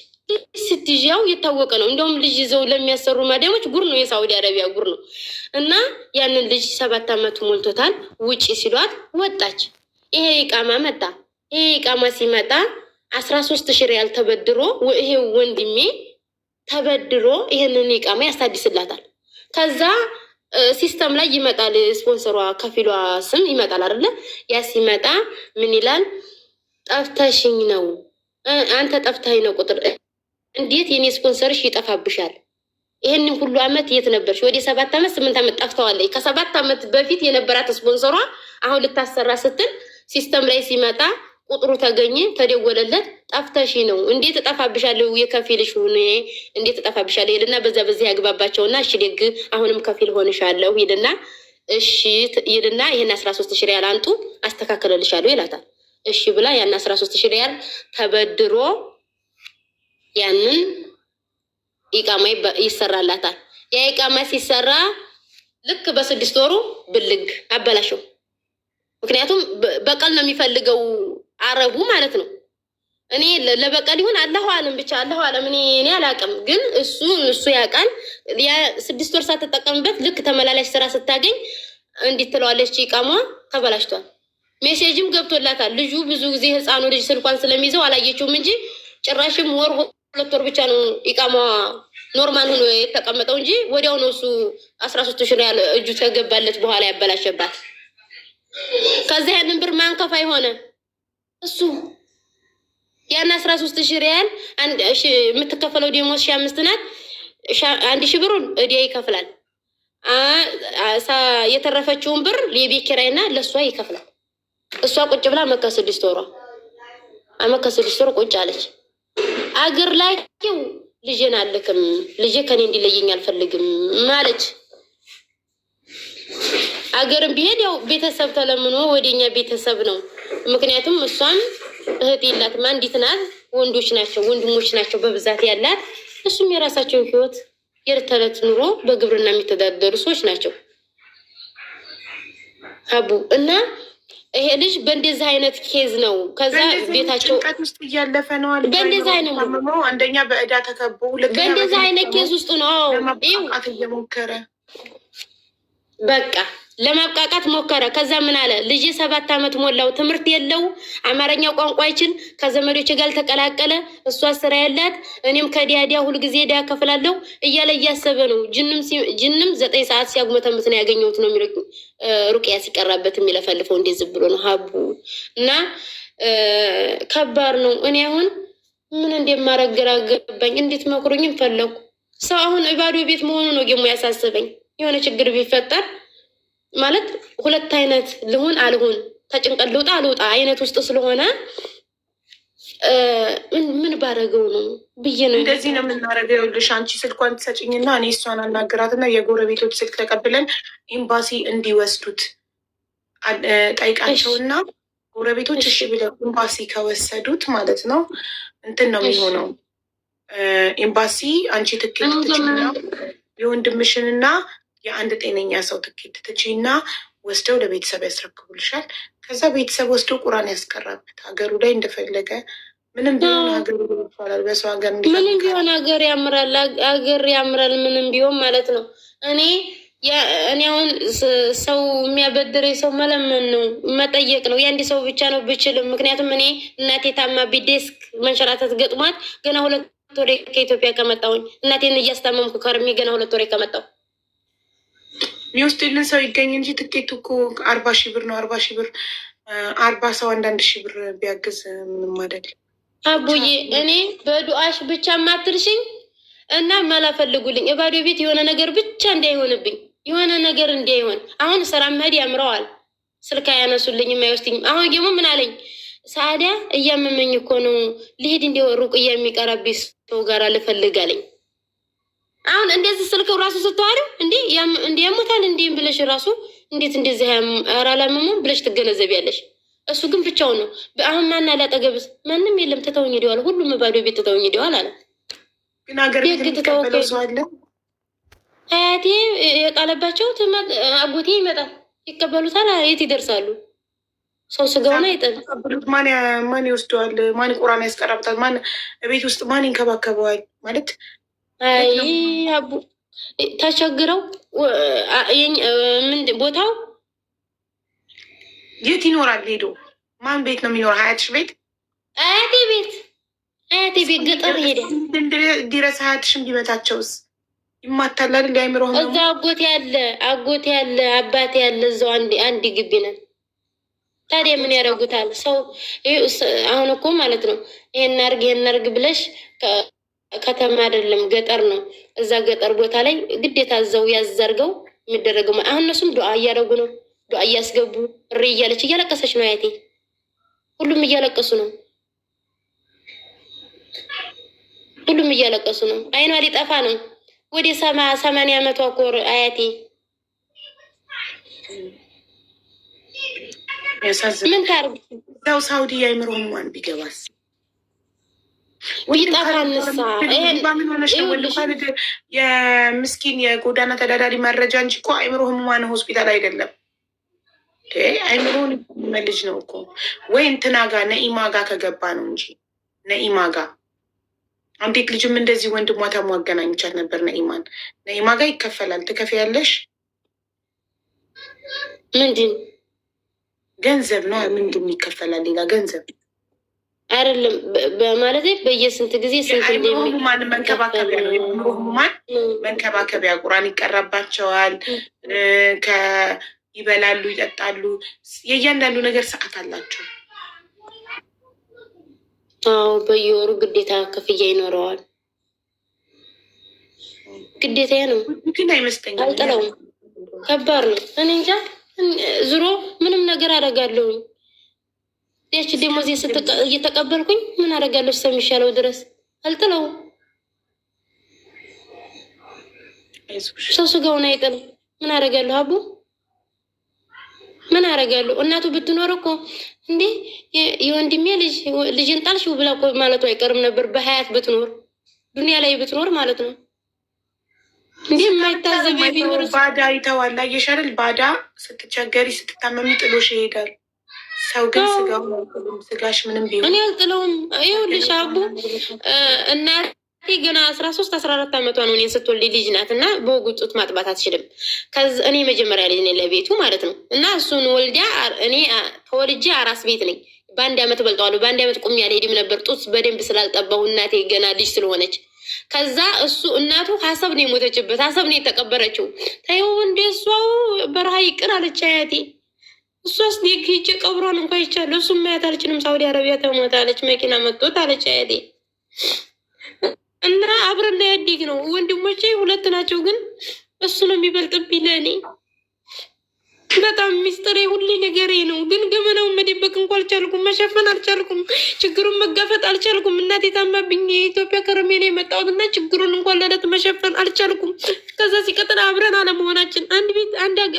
Speaker 1: ስትይዣው የታወቀ ነው። እንደውም ልጅ ይዘው ለሚያሰሩ ማዳሞች ጉር ነው፣ የሳውዲ አረቢያ ጉር ነው። እና ያንን ልጅ 7 ዓመቱ ሞልቶታል ውጪ ሲሏት ወጣች። ይሄ ኢቃማ መጣ። ይሄ ኢቃማ ሲመጣ 13,000 ሪያል ተበድሮ ይሄ ወንድሜ ተበድሮ ይሄንን ኢቃማ ያስታድስላታል። ከዛ ሲስተም ላይ ይመጣል። ስፖንሰሯ ከፊሏ ስም ይመጣል አይደለ? ያ ሲመጣ ምን ይላል? ጠፍተሽኝ ነው አንተ ጠፍተኸኝ ነው ቁጥር እንዴት የኔ ስፖንሰርሽ ይጠፋብሻል? ይህንን ሁሉ አመት የት ነበርሽ? ወደ 7 አመት 8 አመት ጠፍተዋለች። ከ7 አመት በፊት የነበራት ስፖንሰሯ አሁን ልታሰራ ስትል ሲስተም ላይ ሲመጣ ቁጥሩ ተገኘ፣ ተደወለለት። ጠፍተሽ ነው እንዴት እጠፋብሻለሁ? የከፊልሽ ሆነ እንዴት እጠፋብሻለሁ? ይልና በዛ ያግባባቸውና እሺ ደግ አሁንም ከፊል ሆንሻለሁ ይልና እሺ ይልና ይሄን 13,000 ሪያል አንጡ አስተካክለልሻለሁ ይላታል። እሺ ብላ ያን 13,000 ሪያል ተበድሮ ያንን ኢቃማ ይሰራላታል። ያ ኢቃማ ሲሰራ ልክ በ6 ወሩ ብልግ አበላሸው። ምክንያቱም በቀል ነው የሚፈልገው አረቡ ማለት ነው። እኔ ለበቀል ይሁን አላሁ አለም ብቻ አላሁ አለም እኔ አላውቅም። ግን እሱ ያውቃል። ያ 6 ወር ሳትጠቀምበት ልክ ተመላላሽ ስራ ስታገኝ እንዴት ትለዋለች? ኢቃማ ተበላሽቷል። ሜሴጅም ገብቶላታል። ልጁ ብዙ ጊዜ ህፃኑ ልጅ ስልኳን ስለሚይዘው አላየችውም እንጂ ጭራሽም 2 ወር ብቻ ነው ኢቃማ ኖርማል ሆኖ የተቀመጠው እንጂ ወዲያው ነው እሱ 13,000 ሪያል እጁ ተገባለት በኋላ ያበላሸባት። ከዚህ ያንን ብር ማን ከፋይ ሆነ? እሱ ያን 13,000 ሪያል የምትከፈለው ደሞዝ 1,500 ናት። 1,000 ብሩን እዲያ ይከፍላል። የተረፈችውን ብር የቤት ኪራይና ለእሷ ይከፍላል። እሷ ቁጭ ብላ መካ 6 ወሯ መካ 6 ወር ቁጭ አለች። አገር ላይ ልጄን አልክም፣ ልጄ ከኔ እንዲለየኝ አልፈልግም ማለች። አገርም ቢሄድ ያው ቤተሰብ ተለምኖ ወደኛ ቤተሰብ ነው። ምክንያቱም እሷም እህት የላትም፣ አንዲት ናት። ወንድሞች ናቸው በብዛት ያላት። እሱም የራሳቸው ህይወት የዕለት ተዕለት ኑሮ በግብርና የሚተዳደሩ ሰዎች ናቸው አቡ እና ይሄ ልጅ በእንደዚህ አይነት ኬዝ ነው። ከዛ ቤታቸው
Speaker 3: ጭንቀት ውስጥ እያለፈ ነው።
Speaker 1: በእንደዚህ አይነት
Speaker 3: አንደኛ በእዳ ተከቦ
Speaker 1: በእንደዚህ አይነት ኬዝ ውስጥ ነው
Speaker 3: ለማብቃቃት እየሞከረ
Speaker 1: በቃ ለማብቃቃት ሞከረ። ከዛ ምን አለ? ልጅ 7 አመት ሞላው፣ ትምህርት የለው፣ አማርኛ ቋንቋ አይችል፣ ከዘመዶች ጋር ተቀላቀለ፣ እሷ ስራ ያላት፣ እኔም ከዲያዲያ ሁልጊዜ ዲያ ከፍላለሁ እያለ እያሰበ ነው። ጅንም 9 ሰዓት ሲያጉመተምት ነው ያገኘሁት ነው የሚለው። ሩቅያ ሲቀራበት የሚለፈልፈው እንደዚህ ብሎ ነው ሀቡ። እና ከባድ ነው። እኔ አሁን ምን እንደማረግ ግራ ገባኝ። እንዴት መክሩኝም ፈለኩ። ሰው አሁን ባዶ ቤት መሆኑ ነው ደግሞ ያሳስበኝ። የሆነ ችግር ቢፈጠር ማለት 2 አይነት ልሁን አልሁን ተጭንቀት ልውጣ አልውጣ አይነት ውስጥ ስለሆነ ምን ባረገው ነው ብዬ ነው።
Speaker 3: እንደዚህ ነው የምናረገው። ይኸውልሽ አንቺ ስልኳን ትሰጭኝና እኔ እሷን አናግራትና የጎረቤቶች ስልክ ተቀብለን ኤምባሲ እንዲወስዱት ጠይቃቸውና ጎረቤቶች እሺ ብለው ኤምባሲ ከወሰዱት ማለት ነው እንትን ነው የሚሆነው። ኤምባሲ አንቺ ትኬት ትችና የወንድምሽንና የአንድ ጤነኛ ሰው ትኬት ትችና ወስደው ለቤተሰብ ያስረክቡልሻል። ከዛ ቤተሰብ ወስዶ ቁራን ያስቀራበት ሀገሩ ላይ እንደፈለገ ምንም ቢሆን ሀገሩ ይባላል። በሰው ሀገር
Speaker 1: ምንም ቢሆን ሀገር ያምራል፣ ሀገር ያምራል ምንም ቢሆን ማለት ነው። እኔ አሁን ሰው የሚያበድረኝ ሰው መለመን ነው መጠየቅ ነው። የአንድ ሰው ብቻ ነው ብችልም። ምክንያቱም እኔ እናቴ ታማ ቢዴስክ መንሸራተት ገጥሟት ገና 2 ወሬ ከኢትዮጵያ ከመጣሁኝ እናቴን እያስታመምኩ ከርሜ ገና 2 ወሬ ከመጣሁ
Speaker 3: የሚወስድልን ሰው ይገኝ እንጂ ትኬቱ እኮ 40,000 ብር ነው። 40,000 ብር 40 ሰው 1,000 ብር ቢያግዝ ምንም አይደል።
Speaker 1: አቡዬ እኔ በዱአሽ ብቻ ማትርሽኝ እና ማላፈልጉልኝ እባዶ ቤት የሆነ ነገር ብቻ እንዳይሆንብኝ፣ የሆነ ነገር እንዳይሆን። አሁን ስራ መሄድ ያምረዋል፣ ስልክ አያነሱልኝ የማይወስድኝም። አሁን ደግሞ ምን አለኝ ሳዲያ እያመመኝ እኮ ነው ልሄድ እንዲወሩቅ የሚቀረብኝ ሰው ጋር ልፈልግ አለኝ። አሁን እንደዚህ ስልክ ራሱ ስትዋሪው እንዲህ ያሞታል እንዲህም ብለሽ ራሱ እንዴት እንደዚህ አራላመሙም ብለሽ ትገነዘቢያለሽ። እሱ ግን ብቻውን ነው። አሁን ማን አላጠገብስ ማንም የለም። ትተውኝ ሄደዋል። ሁሉም ባዶ ቤት ትተውኝ ሄደዋል አለ።
Speaker 3: ግን ሀገር ቤት የሚቀበለው ሰው አለ።
Speaker 1: አያቴ የጣለባቸው አጎቴ ይመጣል፣ ይቀበሉታል። የት ይደርሳሉ? ሰው ስጋውን አይጠል።
Speaker 3: ማን ይወስደዋል? ማን ቁራን ያስቀራብታል? ማን ቤት ውስጥ ማን ይንከባከበዋል? ማለት
Speaker 1: አይ አቡ ተቸግረው ቦታው
Speaker 3: የት ይኖራል? ሄዶ ማን ቤት ነው የሚኖር? ሀያትሽ ቤት?
Speaker 1: አያቴ ቤት ገጠር ሄደ
Speaker 3: ድረስ ሀያትሽን ቢመታቸውስ? ይማታላል ሊያምሮ ነው።
Speaker 1: እዛ አጎቴ ያለ አባቴ ያለ እዛው አንድ ግቢ ነን። ታዲያ ምን ያደርጉታል? ሰው አሁን እኮ ማለት ነው ይሄን አርግ ብለሽ ከተማ አይደለም ገጠር ነው። እዛ ገጠር ቦታ ላይ ግዴታ እዛው ያዘርገው የሚደረገው። አሁን እነሱም ዱዓ እያደረጉ ነው። ዱዓ እያስገቡ እሪ እያለች እያለቀሰች ነው አያቴ። ሁሉም እያለቀሱ ነው። አይኗ ሊጠፋ ነው። ወደ 80 ዓመቷ እኮ አያቴ። ምን ታርግ?
Speaker 3: እዛው ሳውዲ የአይምሮ ህሙማን ቢገባስ
Speaker 1: ቢጠፋንሳ?
Speaker 3: የምስኪን የጎዳና ተዳዳሪ መረጃ እንጂ እኮ አይምሮ ህሙማን ሆስፒታል አይደለም። አይምሮን መልጅ ነው እኮ ወይ እንትና ጋ ነኢማ ጋ ከገባ ነው እንጂ ነኢማ ጋ አንዴት ልጅም እንደዚህ ወንድሟ ታሞ አገናኝቻት ነበር። ነኢማ ጋ ይከፈላል። ትከፍያለሽ።
Speaker 1: ምንድን
Speaker 3: ገንዘብ ነው። ምንድን ይከፈላል? ሌላ ገንዘብ
Speaker 1: አይደለም በማለት በየስንት ጊዜ ስንት
Speaker 3: ህሙማን መንከባከቢያ ነው። የአእምሮ ህሙማን መንከባከቢያ ቁርአን ይቀራባቸዋል። ይበላሉ፣ ይጠጣሉ። የእያንዳንዱ ነገር ሰዓት አላቸው።
Speaker 1: አዎ በየወሩ ግዴታ ክፍያ ይኖረዋል። ግዴታ ነው
Speaker 3: ግን አይመስለኝም።
Speaker 1: አልጠላውም። ከባድ ነው። እኔ እንጃ ዙሮ ምንም ነገር አደርጋለሁ። ያቺ ደሞዝ እየተቀበልኩኝ ምን አደርጋለሁ እስከሚሻለው ድረስ አልጥለውም። ሰው ስጋውን አይጥልም። ምን አደርጋለሁ አቡ ምን አደርጋለሁ? እናቱ ብትኖር እኮ እንዴ የወንድሜ ልጅን ጣልሽው ብላ እኮ ማለቱ አይቀርም ነበር። በሀያት ብትኖር ዱኒያ ላይ ብትኖር ማለት ነው። እንዴ የማይታዘብ ቢኖር
Speaker 3: ባዳ ይተዋል። አየሻል? ባዳ ስትቸገሪ ስትታመሚ ጥሎሽ ይሄዳል። ሰው ግን ስጋሽ ምንም ቢሆን
Speaker 1: እኔ አልጥለውም። ይኸውልሽ አቡ እናቴ ገና 13-14 ዓመቷ ነው እኔን ስትወልድ ልጅ ናት እና በወጉ ጡት ማጥባት አትችልም። እኔ መጀመሪያ ልጅ ነኝ ለቤቱ ማለት ነው። እና እሱን ወልዲያ እኔ ተወልጄ አራስ ቤት ነኝ። በ1 ዓመት በልጠዋለሁ። በ1 ዓመት ቁሜ አልሄድም ነበር ጡት በደንብ ስላልጠባሁ እናቴ ገና ልጅ ስለሆነች። ከዛ እሱ እናቱ ሀሳብ ነው የሞተችበት፣ ሀሳብ ነው የተቀበረችው። ታየው እንደ እሷው በረሃ ይቅር አለች አያቴ። እሷስ ዴግ ሂጅ ቀብሯን እንኳ ይቻለሁ። እሱም ማየት አልችልም። ሳውዲ አረቢያ ተሞታለች፣ መኪና መጥቶት አለች አያቴ። እና አብረን ላይ ያዲግ ነው። ወንድሞቼ 2 ናቸው፣ ግን እሱ ነው የሚበልጥብኝ ለእኔ። በጣም ሚስጥሬ ሁሌ ነገሬ ነው። ግን ገመናውን መደበቅ እንኳ አልቻልኩም፣ መሸፈን አልቻልኩም፣ ችግሩን መጋፈጥ አልቻልኩም። እናቴ ታማብኝ የኢትዮጵያ ከረሜ ነው የመጣሁት እና ችግሩን እንኳን ለለት መሸፈን አልቻልኩም። ከዛ ሲቀጥል አብረን አለመሆናችን፣ አንድ ቤት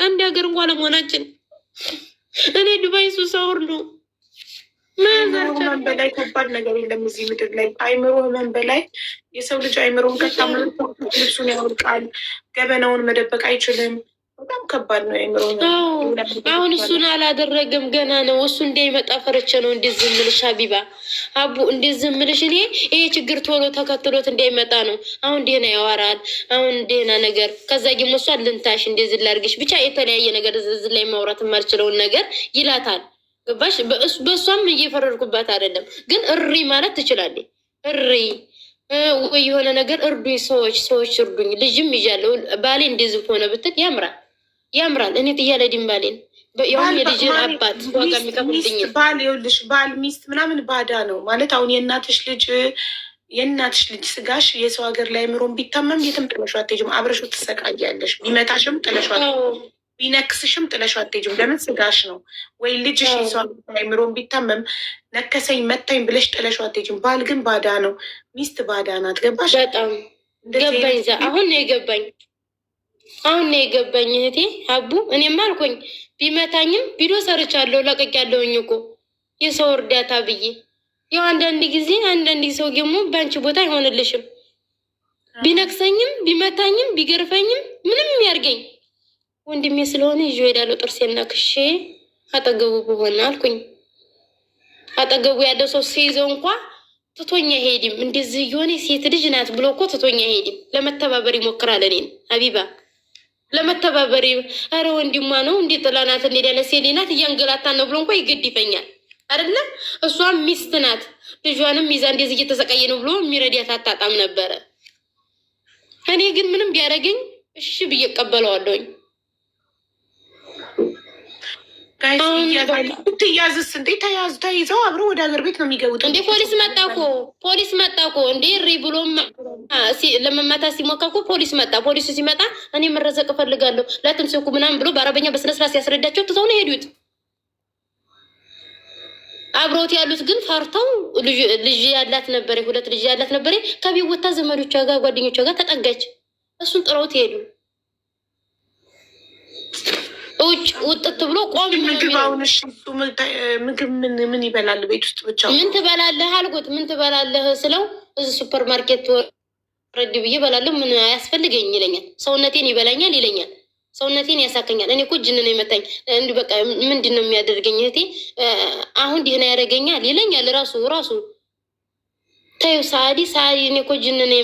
Speaker 1: አንድ ሀገር እንኳ አለመሆናችን። እኔ ዱባይ ሱሳውር ነው።
Speaker 3: ህመም በላይ ከባድ ነገር የለም እዚህ ምድር ላይ። አይምሮ ህመም በላይ የሰው ልጅ አይምሮን ከታመመ ልብሱን ያወልቃል፣ ገበናውን መደበቅ አይችልም። በጣም ከባድ ነው አይምሮ።
Speaker 1: አሁን እሱን አላደረገም፣ ገና ነው። እሱ እንዳይመጣ ፈርቼ ነው እንደዚህ የምልሽ ሀቢባ አቡ፣ እንደዚህ የምልሽ እኔ ይሄ ችግር ቶሎ ተከትሎት እንዳይመጣ ነው። አሁን ደህና ያወራል፣ አሁን ደህና ነገር። ከዛ ግን እሷን ልንታሽ እንደዚህ ላድርግሽ ብቻ የተለያየ ነገር እዚህ ላይ ማውራት የማልችለውን ነገር ይላታል። ገባሽ? በእሷም እየፈረድኩባት አይደለም፣ ግን እሪ ማለት ትችላለች። እሪ ወይ የሆነ ነገር እርዱኝ፣ ሰዎች እርዱኝ፣ ልጅም ይዣለሁ፣ ባሌ እንደዚህ ሆነ ብትል ያምራል። እኔ ጥያለ ድንባሌን ያውም የልጅን አባት ዋጋ የሚከፍልልኝ
Speaker 3: ባል፣ ይኸውልሽ ባል ሚስት ምናምን ባዳ ነው ማለት። አሁን የእናትሽ ልጅ ስጋሽ የሰው ሀገር ላይ ምሮን ቢታመም የትም ጥለሽው አትሄጂም። አብረሽው ትሰቃያለሽ። ቢመታሽም ጥለሽው ቢነክስሽም ጥለሽው አትሄጂም። ለምን? ስጋሽ ነው። ወይ ልጅሽ የሰው ሀገር ላይ ምሮን ቢታመም ነከሰኝ መታኝ ብለሽ ጥለሽው አትሄጂም። ባል ግን ባዳ ነው። ሚስት ባዳ ናት። ገባሽ?
Speaker 1: በጣም ገባኝ። አሁን ነው የገባኝ እህቴ አቡ። እኔማ አልኮኝ ቢመታኝም ቪዲዮ ሰርቻለሁ፣ ለቀቅ ያለውኝ እኮ የሰው እርዳታ ብዬ። ያው አንዳንድ ጊዜ ሰው ደግሞ በአንቺ ቦታ አይሆንልሽም። ቢነክሰኝም ቢመታኝም ቢገርፈኝም ምንም ያርገኝ ወንድሜ ስለሆነ ይዤ ሄዳለሁ። ጥርሴና ክሼ አጠገቡ በሆነ አልኩኝ። አጠገቡ ያለው ሰው ሲይዘው እንኳ ትቶኛ ሄድም። እንደዚህ የሆነ ሴት ልጅ ናት ብሎ እኮ ትቶኛ ሄድም። ለመተባበር ይሞክራል። እኔን ሀቢባ ለመተባበር ኧረ ወንድሟ ነው እንዴ ጥላናት እንሄዳለን። ሴሌ ናት እያንገላታን ነው ብሎ እንኳ ይገድፈኛል አይደለም። እሷም ሚስት ናት፣ ልጇንም ይዛ እንደዚህ እየተሰቃየ ነው ብሎ የሚረዳት አታጣም ነበረ። እኔ ግን ምንም ቢያደርገኝ እሺ ብዬ እቀበለዋለሁኝ።
Speaker 3: ትያዝስ እንዴ? ተይዘው አብረው ወደ ሀገር ቤት ነው የሚገቡት
Speaker 1: እንዴ? ፖሊስ መጣ እኮ እንዴ? ሪ ብሎም ለመመታት ሲሞካ እኮ ፖሊስ መጣ። ፖሊሱ ሲመጣ እኔ መረዘቅ እፈልጋለሁ ላትምሰኩ ምናምን ብሎ በአረበኛ በስነስርዓት ሲያስረዳቸው ትተው ነው የሄዱት። አብረውት ያሉት ግን ፈርተው ልጅ ያላት ነበረ፣ 2 ልጅ ያላት ነበረ። ከቤት ወታ ዘመዶቿ ጋር ጓደኞቿ ጋር ተጠጋች። እሱን ጥረውት ሄዱ። ውጭ ውጥት ብሎ ቆም።
Speaker 3: ምግብ ምን ይበላል? ቤት ውስጥ ብቻ
Speaker 1: ምን ትበላለህ አልኩት። ምን ትበላለህ ስለው እዚህ ሱፐር ማርኬት ወረድ ብዬ እበላለሁ፣ ምን አያስፈልገኝ ይለኛል። ሰውነቴን ይበላኛል ይለኛል። ሰውነቴን ያሳከኛል። እኔ እኮ ጅን ነው የመታኝ። እንዲህ በቃ ምንድን ነው የሚያደርገኝ እህቴ? አሁን ዲህና ያደርገኛል ይለኛል። ራሱ ተይው ሳዲ፣ እኔ እኮ ጅን ነው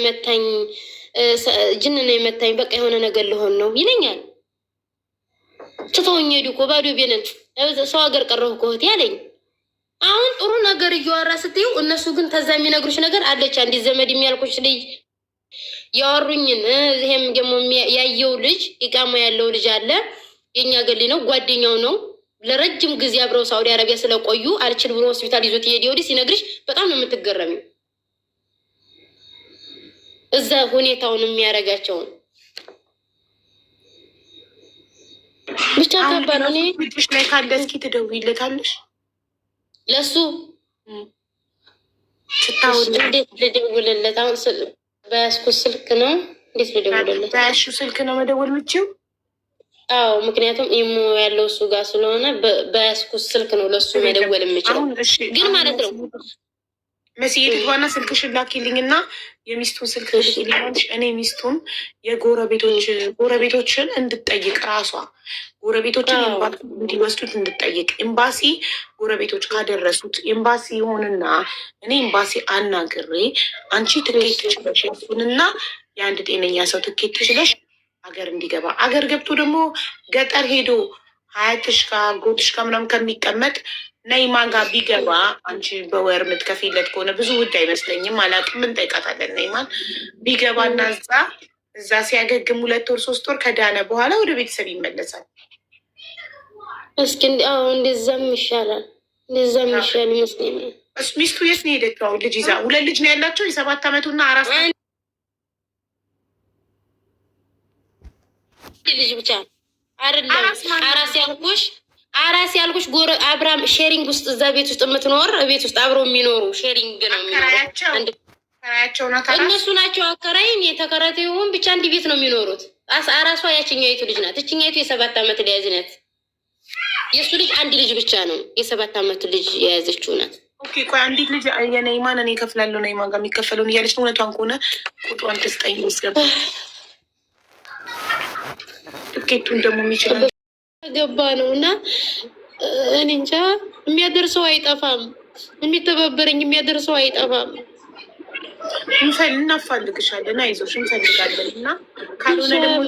Speaker 1: የመታኝ፣ በቃ የሆነ ነገር ልሆን ነው ይለኛል። ትተውኝ ሄዱ እኮ ባዶ ቤንን ሰው ሀገር ቀረሁ እኮ እህቴ አለኝ። አሁን ጥሩ ነገር እያወራ ስትይው፣ እነሱ ግን ተዛ የሚነግሩሽ ነገር አለች። አንዲት ዘመድ የሚያልኩሽ ልጅ ያወሩኝን ይሄም ደግሞ ያየው ልጅ ኢቃማ ያለው ልጅ አለ። የኛ ገሊ ነው፣ ጓደኛው ነው። ለረጅም ጊዜ አብረው ሳውዲ አረቢያ ስለቆዩ አልችል ብሎ ሆስፒታል ይዞት ይሄድ ወዲህ ሲነግርሽ በጣም ነው የምትገረሚው። እዛ ሁኔታውን የሚያረጋቸውን ብቻ ከባድ ነው።
Speaker 3: ልጅሽ ላይ ካለ እስኪ ትደውይለታለሽ?
Speaker 1: ለሱ እንዴት ልደውልለት? አሁን በያዝኩት ስልክ ነው። እንዴት ልደውልለት?
Speaker 3: በያዝሽው ስልክ ነው መደወል የምችው?
Speaker 1: አዎ፣ ምክንያቱም ኢሞ ያለው እሱ ጋር ስለሆነ በያዝኩት ስልክ ነው ለሱ መደወል የምችለው። ግን ማለት ነው
Speaker 3: መስዬ ትግባና ስልክሽን ላኪልኝ እና የሚስቱን ስልክ ልልኛለሽ። እኔ ሚስቱን ጎረቤቶችን እንድጠይቅ ራሷ ጎረቤቶችን እንዲወስዱት እንድጠይቅ ኤምባሲ ጎረቤቶች ካደረሱት ኤምባሲ ይሆንና እኔ ኤምባሲ አናግሬ አንቺ ትኬት ትችለሽ እሱንና የአንድ ጤነኛ ሰው ትኬት ትችለሽ አገር እንዲገባ አገር ገብቶ ደግሞ ገጠር ሄዶ ሀያትሽ ጋር ጎትሽ ጋር ምናምን ከሚቀመጥ ነይማን ጋር ቢገባ አንቺ በወር የምትከፊለት ከሆነ ብዙ ውድ አይመስለኝም። አላውቅም፣ እንጠይቃታለን። ነይማን ቢገባ እና እዛ ሲያገግም 2 ወር 3 ወር ከዳነ በኋላ ወደ ቤተሰብ ይመለሳል።
Speaker 1: እስኪ እንደዛም ይሻላል፣ እንደዛም ይሻል ይመስለኛል።
Speaker 3: ሚስቱ የት ነው ሄደችው? ልጅ ይዛ 2 ልጅ ነው ያላቸው፣ የ7 ዓመቱና 4
Speaker 1: ልጅ ብቻ አይደለም። አራስ ያልኩሽ አብራም ሼሪንግ ውስጥ እዛ ቤት ውስጥ የምትኖር ቤት ውስጥ አብረው የሚኖሩ ሼሪንግ ነው
Speaker 3: የሚኖሩ
Speaker 1: እነሱ ናቸው። አከራይን የተከራተ ይሁን ብቻ አንድ ቤት ነው የሚኖሩት። አራሷ ያችኛይቱ ልጅ ናት። እችኛይቱ የ7 ዓመት ልጅ ናት። የእሱ ልጅ አንድ ልጅ ብቻ ነው፣ የ7 ዓመት ልጅ የያዘችው ናት።
Speaker 3: ኦኬ ቆይ አንዲት ልጅ የነይማን እኔ እከፍላለሁ ነይማን ጋር የሚከፈለውን እያለች ነው። እውነቷን ከሆነ ቁጥሯን ትስጠኝ ይስገባ ትኬቱን ደግሞ የሚችላል
Speaker 1: ገባ ነው እና እኔ እንጃ። የሚያደርሰው አይጠፋም፣ የሚተባበረኝ የሚያደርሰው አይጠፋም።
Speaker 3: እናፋልግሻለን፣ አይዞሽ እንፈልጋለን። እና ካልሆነ ደግሞ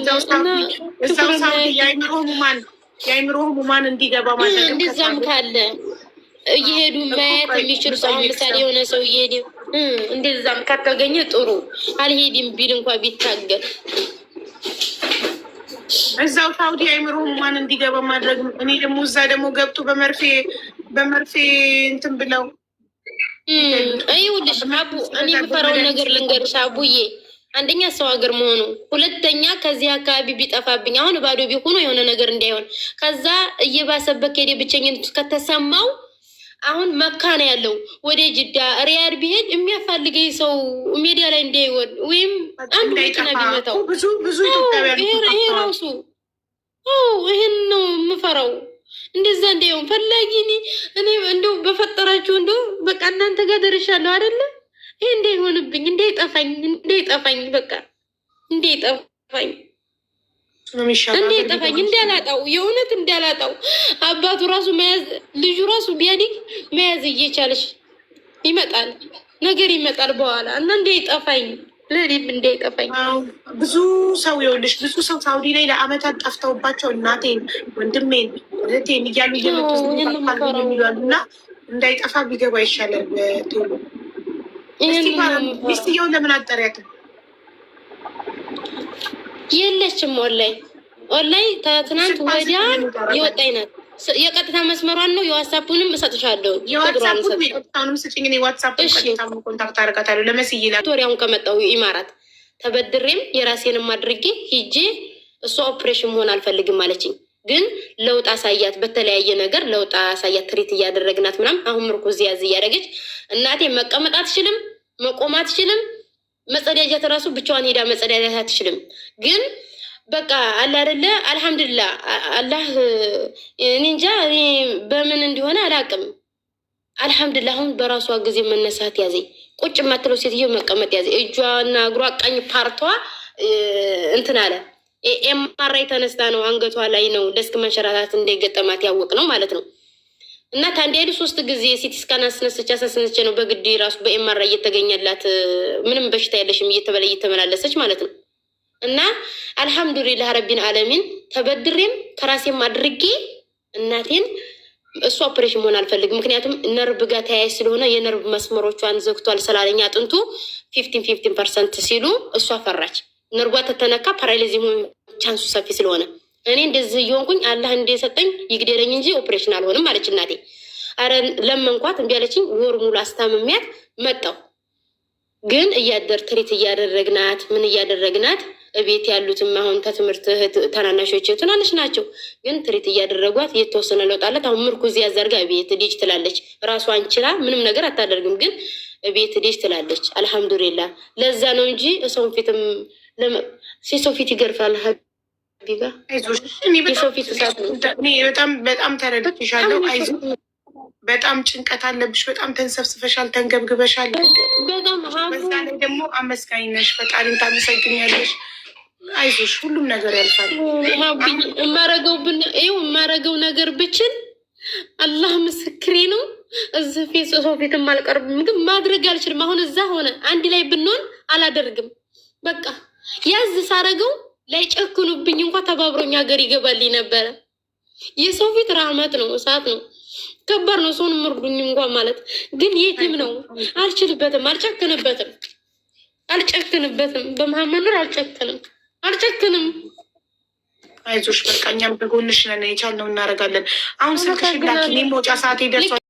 Speaker 3: እዛው ሳውዲ የአይምሮ ህሙማን እንዲገባ ማድረግ
Speaker 1: እንደዛም ካለ እየሄዱ ማየት የሚችሉ ሰው ምሳሌ የሆነ ሰው እየሄድ እንደዛም ከተገኘ ጥሩ። አልሄድም ቢል እንኳ ቢታገል
Speaker 3: እዛው ሳውዲ አይምሮ ህሙማን እንዲገባ ማድረግ። እኔ ደግሞ እዛ ደግሞ ገብቶ በመርፌ እንትን ብለው
Speaker 1: ይኸውልሽ አቡ፣ እኔ የምፈራውን ነገር ልንገርሽ አቡዬ። አንደኛ ሰው ሀገር መሆኑ፣ ሁለተኛ ከዚህ አካባቢ ቢጠፋብኝ አሁን ባዶ ቢሆኑ የሆነ ነገር እንዳይሆን፣ ከዛ እየባሰበት ከሄደ ብቸኝነት ከተሰማው አሁን መካ ነው ያለው፣ ወደ ጅዳ ሪያድ ቢሄድ የሚያፋልገኝ ሰው ሜዲያ ላይ እንዳይወድ ወይም አንዱ መኪና ቢመታው ይሄ ራሱ ይሄን ነው የምፈራው። እንደዛ እንዳይሆን ፈላጊ እኔ እንደው በፈጠራችሁ እንደው በቃ እናንተ ጋር ደርሻለሁ አይደለ? ይሄ እንዳይሆንብኝ እንዳይጠፋኝ በቃ እንዳይጠፋኝ እንዳላጣው የእውነት እንዳላጣው። አባቱ ራሱ መያዝ ልጁ ራሱ ቢያድግ መያዝ እየቻለሽ ይመጣል ነገር ይመጣል በኋላ እና እንዳይጠፋኝ ለኔም እንዳይጠፋኝ።
Speaker 3: ብዙ ሰው ይኸውልሽ፣ ብዙ ሰው ሳውዲ ላይ ለአመታት ጠፍተውባቸው እናቴን፣ ወንድሜን፣ እህቴን እያሉ እየመጡ የሚሏሉ እና እንዳይጠፋ ቢገባ ይሻላል ቶሎ። ሚስትየውን ለምን አጠሪያትም?
Speaker 2: የለችም ኦንላይ ትናንት ወዲያ የወጣኝ ናት። የቀጥታ መስመሯን ነው። የዋትሳፑንም እሰጥሻለሁ።
Speaker 3: የዋትሳፑንም ስጭኝ። ዋትሳፑን ቀጥታ ኮንታክት አደርጋታለሁ። ለመስዬ
Speaker 2: ቪክቶሪያውን ከመጣሁ ኢማራት ተበድሬም የራሴንም አድርጌ ሂጄ እሷ ኦፕሬሽን መሆን አልፈልግም አለችኝ። ግን ለውጥ አሳያት፣ በተለያየ ነገር ለውጥ አሳያት። ትሪት እያደረግናት ምናምን አሁን ምርኩዝ ያዝ እያደረገች እናቴ መቀመጥ አትችልም፣ መቆም አትችልም። መጸዳጃት ራሱ ብቻዋን ሄዳ መጸዳጃት አትችልም። ግን በቃ አለ አይደለ አልሐምዱሊላህ አላህ እኔ እንጃ እኔ በምን እንደሆነ አላውቅም። አልሐምዱሊላህ አሁን በራሷ ጊዜ መነሳት ያዘኝ። ቁጭ የማትለው ሴትዮ መቀመጥ ያዘኝ። እጇና እግሯ ቀኝ ፓርቷ እንትን አለ። ኤምአርአይ ተነስታ ነው አንገቷ ላይ ነው ደስክ መንሸራታት እንደገጠማት ያወቅ ነው ማለት ነው። እና ታንዴ 3 ጊዜ ሲቲ ስካን አስነስቼ ነው በግድ ራሱ በኤምአርአይ እየተገኘላት ምንም በሽታ የለሽም እየተመላለሰች ማለት ነው። እና አልሐምዱሊላህ ረቢን ዓለሚን ተበድሬም ከራሴም አድርጌ እናቴን እሱ ኦፕሬሽን መሆን አልፈልግም። ምክንያቱም ነርቭ ጋር ተያያዥ ስለሆነ የነርቭ መስመሮቿን ዘግቷል ስላለኝ አጥንቱ 15% ሲሉ እሷ ፈራች። ነርቧ ተተነካ ፓራሊዝ መሆን ቻንሱ ሰፊ ስለሆነ እኔ እንደዚህ እየሆንኩኝ አላህ እንደሰጠኝ ይግደለኝ እንጂ ኦፕሬሽን አልሆንም አለች እናቴ። አረ ለመንኳት እምቢ አለችኝ። ወር ሙሉ አስታምሚያት መጣሁ። ግን እያደር ትሪት እያደረግናት ምን እያደረግናት እቤት ያሉትም አሁን ከትምህርት ታናናሾች ትናንሽ ናቸው፣ ግን ትሪት እያደረጓት የተወሰነ ለውጥ አላት። አሁን ምርኩዝ ያዘርጋ ቤት ልጅ ትላለች። ራሷን ችላ ምንም ነገር አታደርግም፣ ግን ቤት ልጅ ትላለች። አልሐምዱሊላህ ለዛ ነው እንጂ ሰውን ፊትም የሰው ፊት ይገርፋል። ሀቢባ የሰው ፊት
Speaker 3: በጣም ተረድቼሻለሁ። አይዞሽ በጣም ጭንቀት አለብሽ። በጣም ተንሰብስበሻል፣ ተንገብግበሻል። በዛ ላይ ደግሞ አመስጋኝ ነሽ፣ ፈጣሪን ታመሰግኛለሽ። አይዞሽ ሁሉም ነገር ያልፋል።
Speaker 2: የማረገው ነገር ብችል አላህ ምስክሬ ነው። እዚህ ፊት ሰው ፊት አልቀርብም፣ ግን ማድረግ አልችልም። አሁን እዛ ሆነ አንድ ላይ ብንሆን አላደርግም። በቃ ያዝ ሳረገው ላይ ጨክኑብኝ እንኳ ተባብሮኝ ሀገር ይገባልኝ ነበረ። የሰው ፊት ራህመት ነው፣ እሳት ነው፣ ከባድ ነው። ሰውን ምርዱኝ እንኳን ማለት ግን የትም ነው። አልችልበትም፣ አልጨክንበትም። በመሀመድ ኑር አልጨክንም።
Speaker 3: አይዞሽ በቃ እኛም በጎንሽ ነን፣ የቻልነው እናደርጋለን። አሁን ስልክሽ ላኪ፣ እኔም መውጫ ሰዓት ደርሷል።